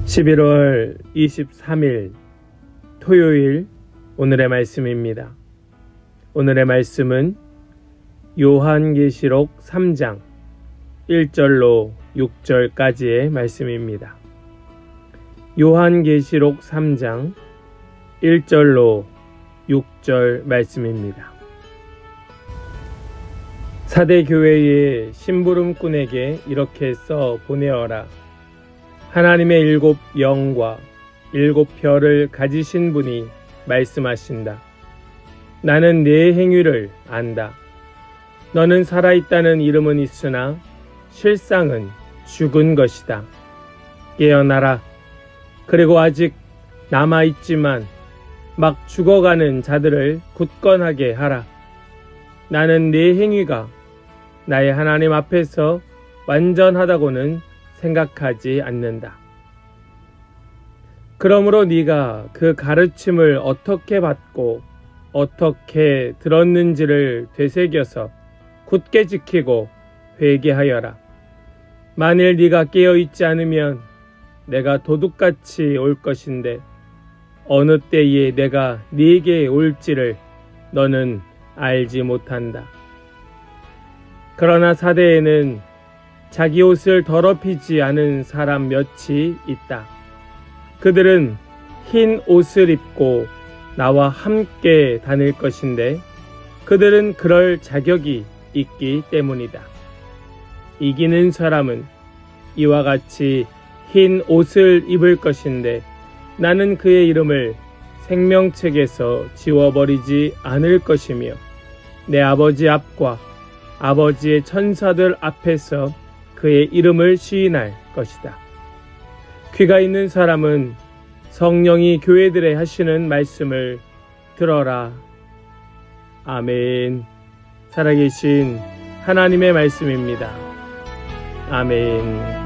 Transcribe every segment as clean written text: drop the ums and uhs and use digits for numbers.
11월 23일 토요일 오늘의 말씀입니다. 오늘의 말씀은 요한계시록 3장 1절로 6절까지의 말씀입니다. 요한계시록 3장 1절로 6절 말씀입니다. 사대 교회의 심부름꾼에게 이렇게 써 보내어라. 하나님의 7 영과 7 별을 가지신 분이 말씀하신다. 나는 네 행위를 안다. 너는 살아있다는 이름은 있으나 실상은 죽은 것이다. 깨어나라. 그리고 아직 남아있지만 막 죽어가는 자들을 굳건하게 하라. 나는 네 행위가 나의 하나님 앞에서 완전하다고는 생각하지 않는다. 그러므로 네가 그 가르침을 어떻게 받고 어떻게 들었는지를 되새겨서 굳게 지키고 회개하여라. 만일 네가 깨어있지 않으면 내가 도둑같이 올 것인데 어느 때에 내가 네게 올지를 너는 알지 못한다. 그러나 사대에는 자기 옷을 더럽히지 않은 사람 몇이 있다. 그들은 흰 옷을 입고 나와 함께 다닐 것인데 그들은 그럴 자격이 있기 때문이다. 이기는 사람은 이와 같이 흰 옷을 입을 것인데 나는 그의 이름을 생명책에서 지워버리지 않을 것이며 내 아버지 앞과 아버지의 천사들 앞에서 그의 이름을 시인할 것이다. 귀가 있는 사람은 성령이 교회들에 하시는 말씀을 들어라. 아멘. 살아계신 하나님의 말씀입니다. 아멘.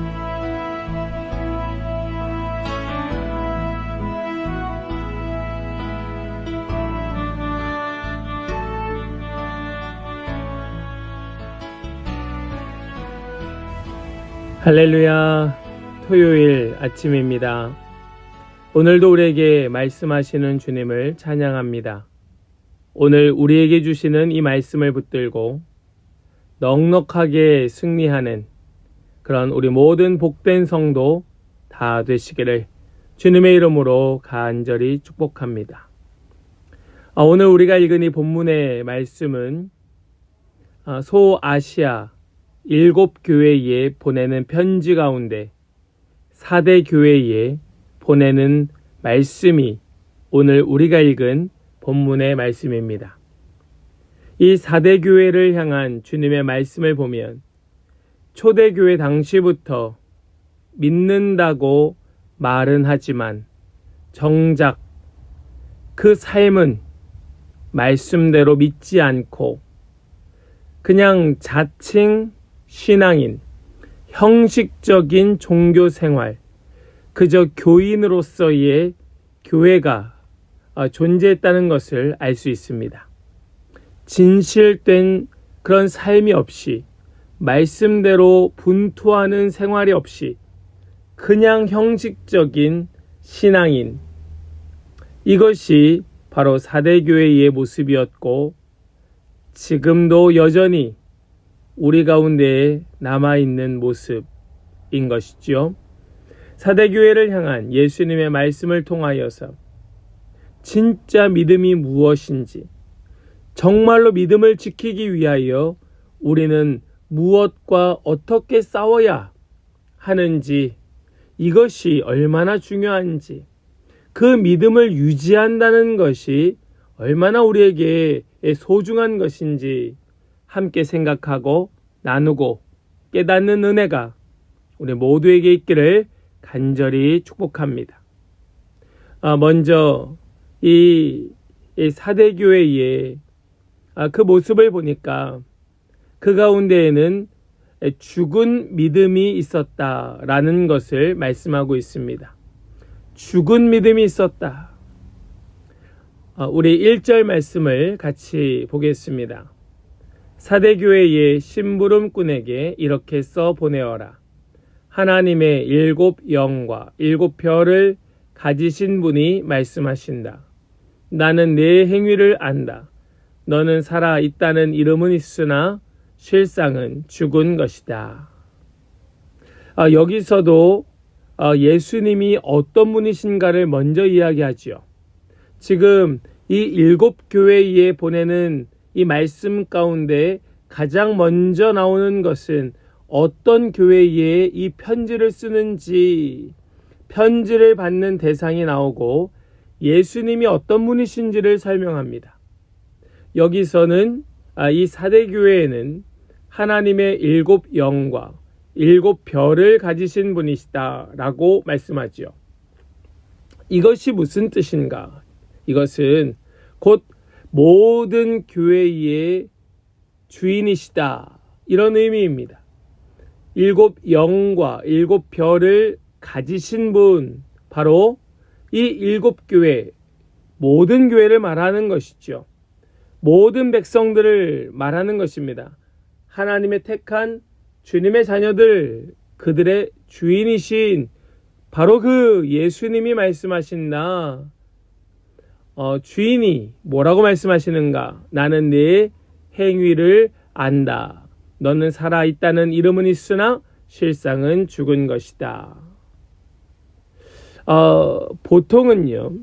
할렐루야. 토요일 아침입니다. 오늘도 우리에게 말씀하시는 주님을 찬양합니다. 오늘 우리에게 주시는 이 말씀을 붙들고 넉넉하게 승리하는 그런 우리 모든 복된 성도 다 되시기를 주님의 이름으로 간절히 축복합니다. 오늘 우리가 읽은 이 본문의 말씀은 소아시아 7 교회에 보내는 편지 가운데 4대 교회에 보내는 말씀이 오늘 우리가 읽은 본문의 말씀입니다. 이 4대 교회를 향한 주님의 말씀을 보면 초대교회 당시부터 믿는다고 말은 하지만 정작 그 삶은 말씀대로 믿지 않고 그냥 자칭 신앙인, 형식적인 종교 생활, 그저 교인으로서의 교회가 존재했다는 것을 알 수 있습니다. 진실된 그런 삶이 없이 말씀대로 분투하는 생활이 없이 그냥 형식적인 신앙인, 이것이 바로 4대 교회의 모습이었고 지금도 여전히 우리 가운데에 남아있는 모습인 것이죠. 4대 교회를 향한 예수님의 말씀을 통하여서 진짜 믿음이 무엇인지, 정말로 믿음을 지키기 위하여 우리는 무엇과 어떻게 싸워야 하는지, 이것이 얼마나 중요한지, 그 믿음을 유지한다는 것이 얼마나 우리에게 소중한 것인지 함께 생각하고 나누고 깨닫는 은혜가 우리 모두에게 있기를 간절히 축복합니다. 먼저 이 4대 교회의 그 모습을 보니까 그 가운데에는 죽은 믿음이 있었다라는 것을 말씀하고 있습니다. 죽은 믿음이 있었다. 우리 1절 말씀을 같이 보겠습니다. 사대교회의 심부름꾼에게 이렇게 써 보내어라. 하나님의 일곱 영과 일곱 별을 가지신 분이 말씀하신다. 나는 네 행위를 안다. 너는 살아 있다는 이름은 있으나 실상은 죽은 것이다. 여기서도 예수님이 어떤 분이신가를 먼저 이야기하지요. 지금 이 일곱 교회에 보내는 이 말씀 가운데 가장 먼저 나오는 것은 어떤 교회에 이 편지를 쓰는지, 편지를 받는 대상이 나오고 예수님이 어떤 분이신지를 설명합니다. 여기서는 이 사대교회에는 하나님의 일곱 영과 일곱 별을 가지신 분이시다 라고 말씀하지요. 이것이 무슨 뜻인가? 이것은 곧 모든 교회의 주인이시다, 이런 의미입니다. 일곱 영과 일곱 별을 가지신 분, 바로 이 일곱 교회, 모든 교회를 말하는 것이죠. 모든 백성들을 말하는 것입니다. 하나님의 택한 주님의 자녀들, 그들의 주인이신 바로 그 예수님이 말씀하신다. 주인이 뭐라고 말씀하시는가? 나는 네 행위를 안다. 너는 살아있다는 이름은 있으나 실상은 죽은 것이다. 보통은요,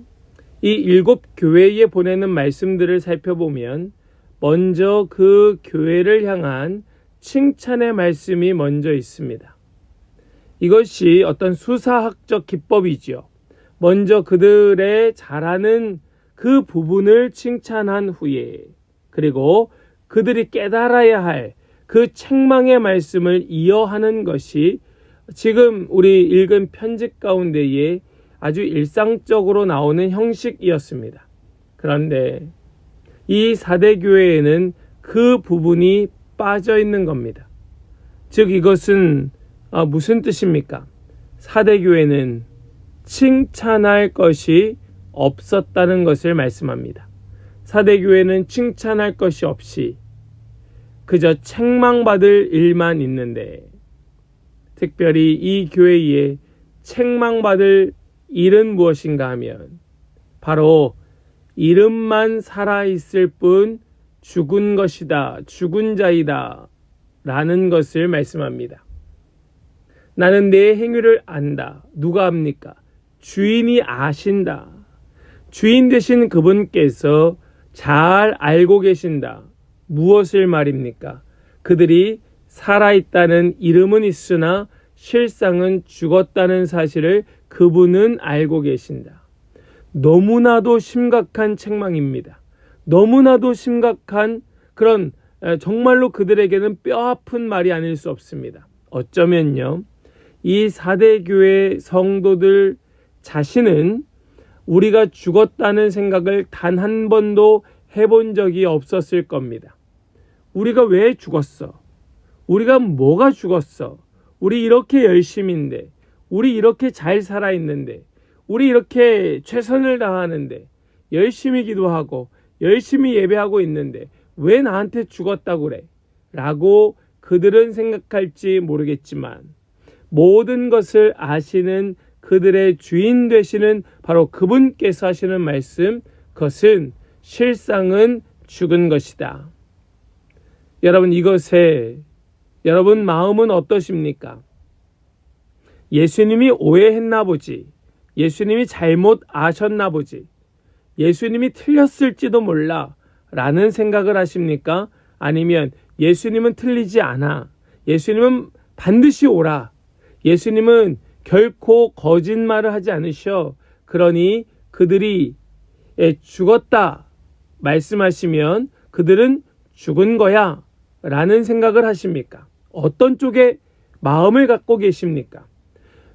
이 일곱 교회에 보내는 말씀들을 살펴보면 먼저 그 교회를 향한 칭찬의 말씀이 먼저 있습니다. 이것이 어떤 수사학적 기법이죠. 먼저 그들의 잘하는 그 부분을 칭찬한 후에, 그리고 그들이 깨달아야 할 그 책망의 말씀을 이어하는 것이 지금 우리 읽은 편지 가운데에 아주 일상적으로 나오는 형식이었습니다. 그런데 이 사대교회에는 그 부분이 빠져 있는 겁니다. 즉 이것은 무슨 뜻입니까? 사대교회는 칭찬할 것이 없었다는 것을 말씀합니다. 사대교회는 칭찬할 것이 없이 그저 책망받을 일만 있는데, 특별히 이 교회에 책망받을 일은 무엇인가 하면 바로 이름만 살아있을 뿐 죽은 것이다, 죽은 자이다 라는 것을 말씀합니다. 나는 내 행위를 안다. 누가 압니까? 주인이 아신다. 주인 되신 그분께서 잘 알고 계신다. 무엇을 말입니까? 그들이 살아있다는 이름은 있으나 실상은 죽었다는 사실을 그분은 알고 계신다. 너무나도 심각한 책망입니다. 너무나도 심각한 그런 정말로 그들에게는 뼈아픈 말이 아닐 수 없습니다. 어쩌면요, 이 사대교회 성도들 자신은 우리가 죽었다는 생각을 단 한 번도 해본 적이 없었을 겁니다. 우리가 왜 죽었어? 우리가 뭐가 죽었어? 우리 이렇게 열심인데, 우리 이렇게 잘 살아있는데, 우리 이렇게 최선을 다하는데, 열심히 기도하고 열심히 예배하고 있는데 왜 나한테 죽었다고 그래? 라고 그들은 생각할지 모르겠지만, 모든 것을 아시는 그들의 주인 되시는 바로 그분께서 하시는 말씀, 그것은 실상은 죽은 것이다. 여러분, 이것에 여러분 마음은 어떠십니까? 예수님이 오해했나 보지, 예수님이 잘못 아셨나 보지, 예수님이 틀렸을지도 몰라 라는 생각을 하십니까? 아니면 예수님은 틀리지 않아, 예수님은 반드시 오라, 예수님은 결코 거짓말을 하지 않으셔, 그러니 그들이 죽었다 말씀하시면 그들은 죽은 거야 라는 생각을 하십니까? 어떤 쪽에 마음을 갖고 계십니까?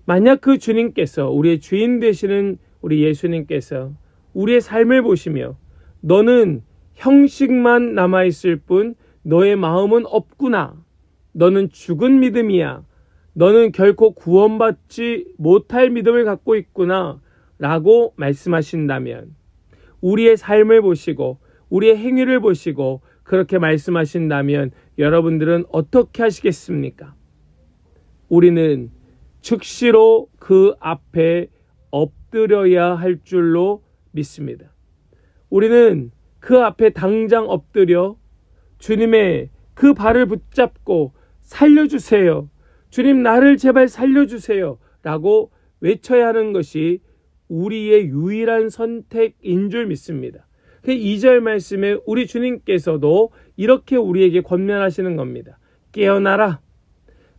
만약 그 주님께서, 우리의 주인 되시는 우리 예수님께서 우리의 삶을 보시며 너는 형식만 남아있을 뿐 너의 마음은 없구나, 너는 죽은 믿음이야, 너는 결코 구원받지 못할 믿음을 갖고 있구나 라고 말씀하신다면, 우리의 삶을 보시고 우리의 행위를 보시고 그렇게 말씀하신다면 여러분들은 어떻게 하시겠습니까? 우리는 즉시로 그 앞에 엎드려야 할 줄로 믿습니다. 우리는 그 앞에 당장 엎드려 주님의 그 발을 붙잡고 살려주세요. 주님, 나를 제발 살려주세요. 라고 외쳐야 하는 것이 우리의 유일한 선택인 줄 믿습니다. 그 2절 말씀에 우리 주님께서도 이렇게 우리에게 권면하시는 겁니다. 깨어나라.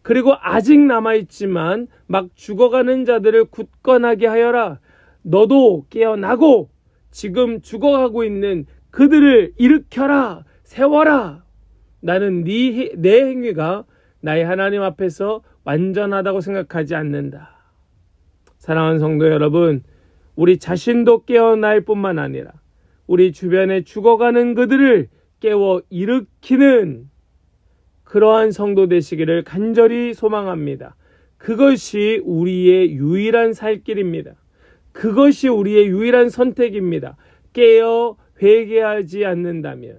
그리고 아직 남아있지만 막 죽어가는 자들을 굳건하게 하여라. 너도 깨어나고 지금 죽어가고 있는 그들을 일으켜라. 세워라. 나는 내 행위가 나의 하나님 앞에서 완전하다고 생각하지 않는다. 사랑하는 성도 여러분, 우리 자신도 깨어날 뿐만 아니라 우리 주변에 죽어가는 그들을 깨워 일으키는 그러한 성도 되시기를 간절히 소망합니다. 그것이 우리의 유일한 살 길입니다. 그것이 우리의 유일한 선택입니다. 깨어 회개하지 않는다면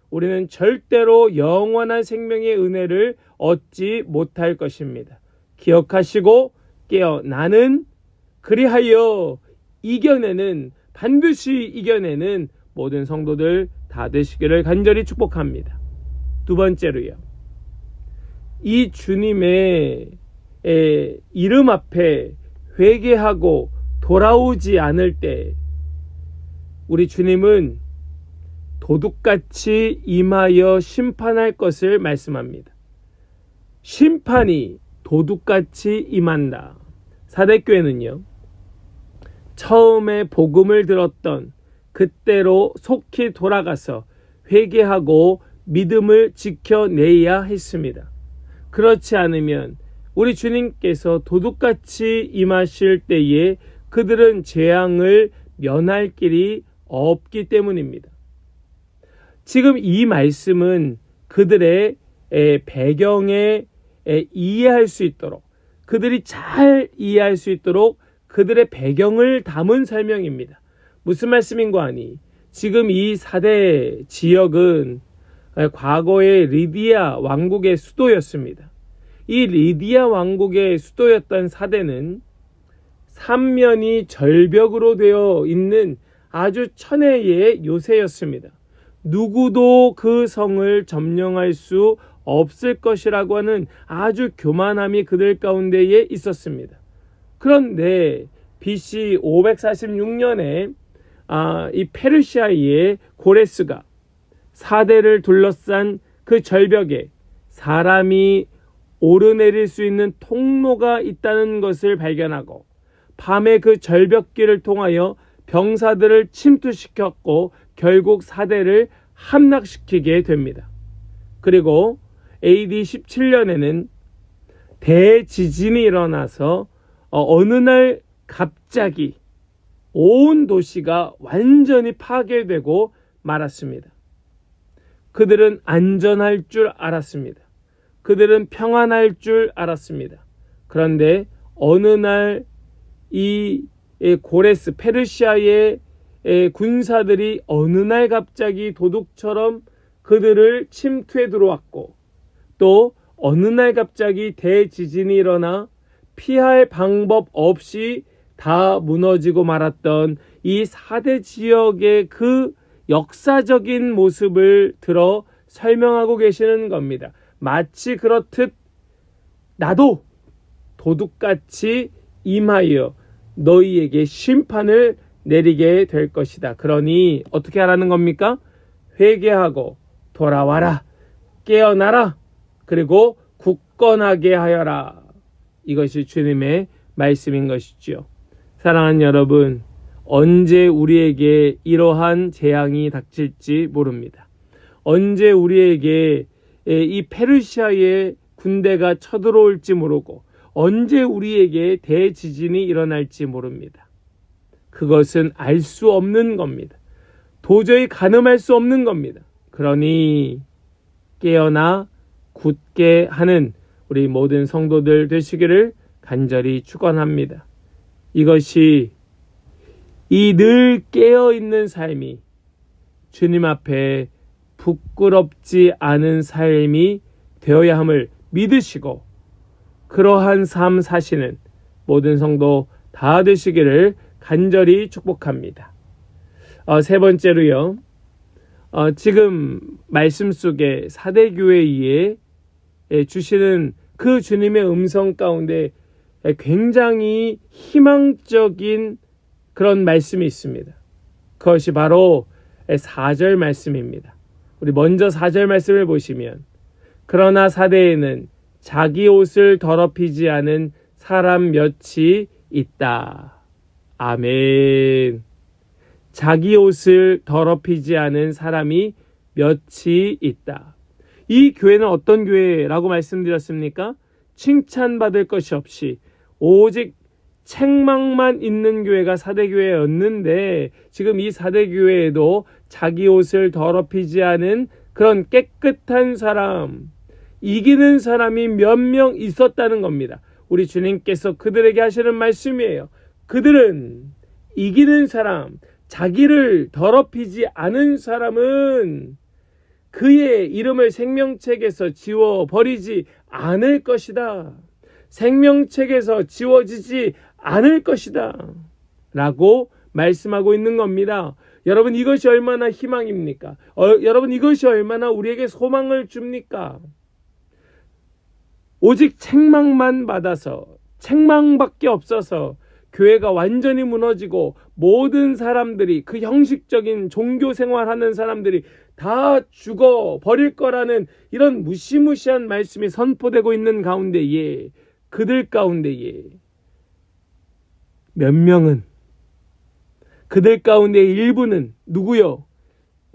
우리는 절대로 영원한 생명의 은혜를 얻지 못할 것입니다. 기억하시고 깨어나는, 그리하여 이겨내는, 반드시 이겨내는 모든 성도들 다 되시기를 간절히 축복합니다. 두 번째로요, 이 주님의 이름 앞에 회개하고 돌아오지 않을 때 우리 주님은 도둑같이 임하여 심판할 것을 말씀합니다. 심판이 도둑같이 임한다. 사대교회는요, 처음에 복음을 들었던 그때로 속히 돌아가서 회개하고 믿음을 지켜내야 했습니다. 그렇지 않으면 우리 주님께서 도둑같이 임하실 때에 그들은 재앙을 면할 길이 없기 때문입니다. 지금 이 말씀은 그들의 배경에 이해할 수 있도록, 그들이 잘 이해할 수 있도록 그들의 배경을 담은 설명입니다. 무슨 말씀인고 하니, 지금 이 사대 지역은 과거의 리디아 왕국의 수도였습니다. 이 리디아 왕국의 수도였던 사대는 삼면이 절벽으로 되어 있는 아주 천혜의 요새였습니다. 누구도 그 성을 점령할 수 없을 것이라고 하는 아주 교만함이 그들 가운데에 있었습니다. 그런데 BC 546년에 이 페르시아의 고레스가 사대를 둘러싼 그 절벽에 사람이 오르내릴 수 있는 통로가 있다는 것을 발견하고 밤에 그 절벽길을 통하여 병사들을 침투시켰고 결국 사대를 함락시키게 됩니다. 그리고 AD 17년에는 대지진이 일어나서 어느 날 갑자기 온 도시가 완전히 파괴되고 말았습니다. 그들은 안전할 줄 알았습니다. 그들은 평안할 줄 알았습니다. 그런데 어느 날 이 고레스 페르시아의 군사들이 어느 날 갑자기 도둑처럼 그들을 침투해 들어왔고, 또 어느 날 갑자기 대지진이 일어나 피할 방법 없이 다 무너지고 말았던 이 사대 지역의 그 역사적인 모습을 들어 설명하고 계시는 겁니다. 마치 그렇듯 나도 도둑같이 임하여 너희에게 심판을 내리게 될 것이다. 그러니 어떻게 하라는 겁니까? 회개하고 돌아와라. 깨어나라. 그리고 굳건하게 하여라. 이것이 주님의 말씀인 것이죠. 사랑하는 여러분, 언제 우리에게 이러한 재앙이 닥칠지 모릅니다. 언제 우리에게 이 페르시아의 군대가 쳐들어올지 모르고 언제 우리에게 대지진이 일어날지 모릅니다. 그것은 알 수 없는 겁니다. 도저히 가늠할 수 없는 겁니다. 그러니 깨어나 굳게 하는 우리 모든 성도들 되시기를 간절히 축원합니다. 이것이 이 늘 깨어있는 삶이 주님 앞에 부끄럽지 않은 삶이 되어야 함을 믿으시고 그러한 삶 사시는 모든 성도 다 되시기를 간절히 축복합니다. 세 번째로요. 지금 말씀 속에 사대교회에 주시는 그 주님의 음성 가운데 굉장히 희망적인 그런 말씀이 있습니다. 그것이 바로 4절 말씀입니다. 우리 먼저 4절 말씀을 보시면, 그러나 사대에는 자기 옷을 더럽히지 않은 사람 몇이 있다. 아멘. 자기 옷을 더럽히지 않은 사람이 몇이 있다. 이 교회는 어떤 교회라고 말씀드렸습니까? 칭찬받을 것이 없이 오직 책망만 있는 교회가 사대교회였는데, 지금 이 사대교회에도 자기 옷을 더럽히지 않은 그런 깨끗한 사람, 이기는 사람이 몇 명 있었다는 겁니다. 우리 주님께서 그들에게 하시는 말씀이에요. 그들은 이기는 사람, 자기를 더럽히지 않은 사람은 그의 이름을 생명책에서 지워버리지 않을 것이다. 생명책에서 지워지지 않을 것이다. 라고 말씀하고 있는 겁니다. 여러분, 이것이 얼마나 희망입니까? 여러분, 이것이 얼마나 우리에게 소망을 줍니까? 오직 책망만 받아서, 책망밖에 없어서 교회가 완전히 무너지고 모든 사람들이, 그 형식적인 종교 생활하는 사람들이 다 죽어버릴 거라는 이런 무시무시한 말씀이 선포되고 있는 가운데에, 그들 가운데에 몇 명은, 그들 가운데 일부는 누구요?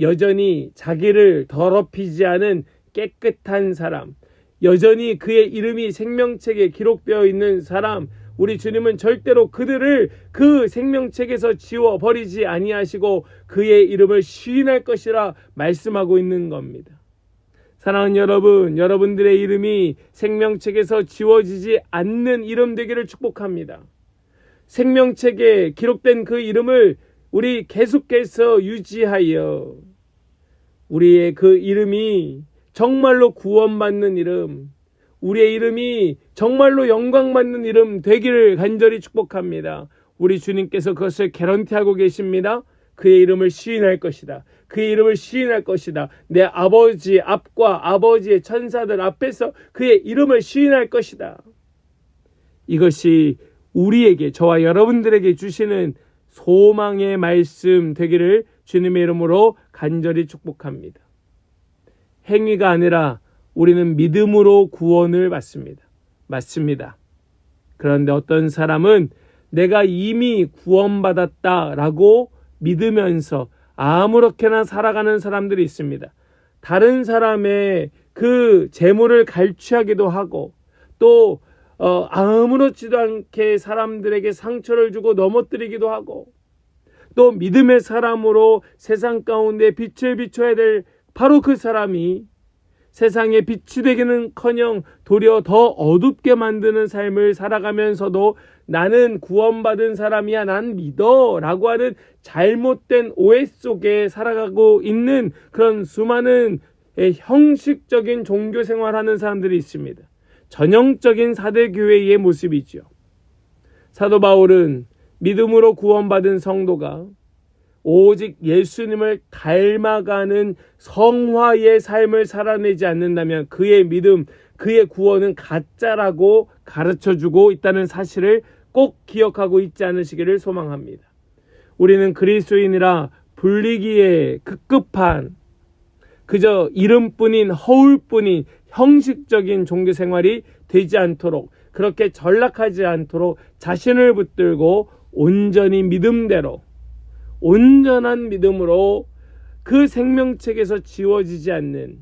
여전히 자기를 더럽히지 않은 깨끗한 사람, 여전히 그의 이름이 생명책에 기록되어 있는 사람, 우리 주님은 절대로 그들을 그 생명책에서 지워버리지 아니하시고 그의 이름을 시인할 것이라 말씀하고 있는 겁니다. 사랑하는 여러분, 여러분들의 이름이 생명책에서 지워지지 않는 이름 되기를 축복합니다. 생명책에 기록된 그 이름을 우리 계속해서 유지하여 우리의 그 이름이 정말로 구원받는 이름, 우리의 이름이 정말로 영광받는 이름 되기를 간절히 축복합니다. 우리 주님께서 그것을 개런티하고 계십니다. 그의 이름을 시인할 것이다. 그의 이름을 시인할 것이다. 내 아버지 앞과 아버지의 천사들 앞에서 그의 이름을 시인할 것이다. 이것이 우리에게, 저와 여러분들에게 주시는 소망의 말씀 되기를 주님의 이름으로 간절히 축복합니다. 행위가 아니라 우리는 믿음으로 구원을 받습니다. 맞습니다. 그런데 어떤 사람은 내가 이미 구원받았다라고 믿으면서 아무렇게나 살아가는 사람들이 있습니다. 다른 사람의 그 재물을 갈취하기도 하고, 또 아무렇지도 않게 사람들에게 상처를 주고 넘어뜨리기도 하고, 또 믿음의 사람으로 세상 가운데 빛을 비춰야 될 바로 그 사람이 세상에 빛이 되기는커녕 도리어 더 어둡게 만드는 삶을 살아가면서도 나는 구원받은 사람이야, 난 믿어 라고 하는 잘못된 오해 속에 살아가고 있는 그런 수많은 형식적인 종교 생활하는 사람들이 있습니다. 전형적인 사대교회의 모습이죠. 사도 바울은 믿음으로 구원받은 성도가 오직 예수님을 닮아가는 성화의 삶을 살아내지 않는다면 그의 믿음, 그의 구원은 가짜라고 가르쳐주고 있다는 사실을 꼭 기억하고 있지 않으시기를 소망합니다. 우리는 그리스도인이라 불리기에 급급한 그저 이름뿐인, 허울뿐인 형식적인 종교생활이 되지 않도록, 그렇게 전락하지 않도록 자신을 붙들고 온전히 믿음대로, 온전한 믿음으로 그 생명책에서 지워지지 않는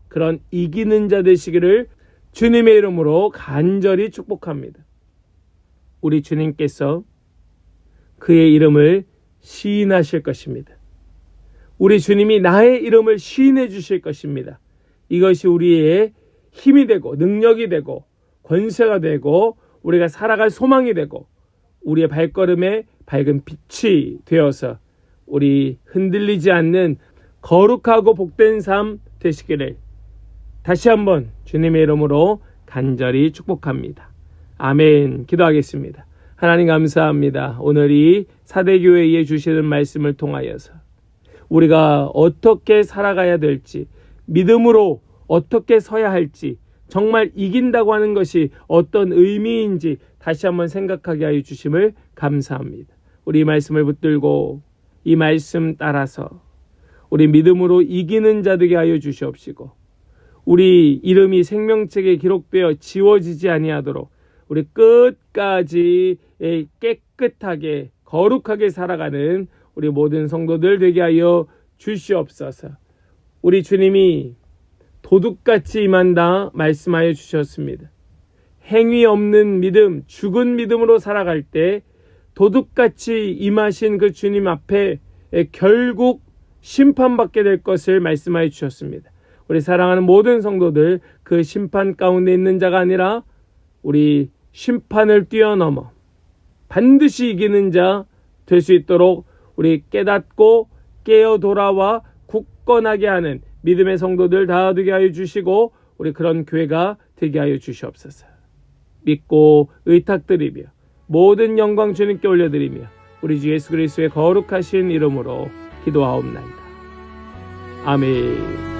그런 이기는 자 되시기를 주님의 이름으로 간절히 축복합니다. 우리 주님께서 그의 이름을 시인하실 것입니다. 우리 주님이 나의 이름을 시인해 주실 것입니다. 이것이 우리의 힘이 되고 능력이 되고 권세가 되고 우리가 살아갈 소망이 되고 우리의 발걸음에 밝은 빛이 되어서 우리 흔들리지 않는 거룩하고 복된 삶 되시기를 다시 한번 주님의 이름으로 간절히 축복합니다. 아멘. 기도하겠습니다. 하나님 감사합니다. 오늘 이 사대교회에 주시는 말씀을 통하여서 우리가 어떻게 살아가야 될지, 믿음으로 어떻게 서야 할지, 정말 이긴다고 하는 것이 어떤 의미인지 다시 한번 생각하게 하여 주심을 감사합니다. 우리 이 말씀을 붙들고 이 말씀 따라서 우리 믿음으로 이기는 자 되게 하여 주시옵시고, 우리 이름이 생명책에 기록되어 지워지지 아니하도록 우리 끝까지 깨끗하게 거룩하게 살아가는 우리 모든 성도들 되게 하여 주시옵소서. 우리 주님이 도둑같이 임한다 말씀하여 주셨습니다. 행위 없는 믿음, 죽은 믿음으로 살아갈 때 도둑같이 임하신 그 주님 앞에 결국 심판받게 될 것을 말씀하여 주셨습니다. 우리 사랑하는 모든 성도들, 그 심판 가운데 있는 자가 아니라 우리 심판을 뛰어넘어 반드시 이기는 자 될 수 있도록 우리 깨닫고 깨어 돌아와 굳건하게 하는 믿음의 성도들 다 되게 하여 주시고, 우리 그런 교회가 되게 하여 주시옵소서. 믿고 의탁드리며 모든 영광 주님께 올려드리며 우리 주 예수 그리스도의 거룩하신 이름으로 기도하옵나이다. 아멘.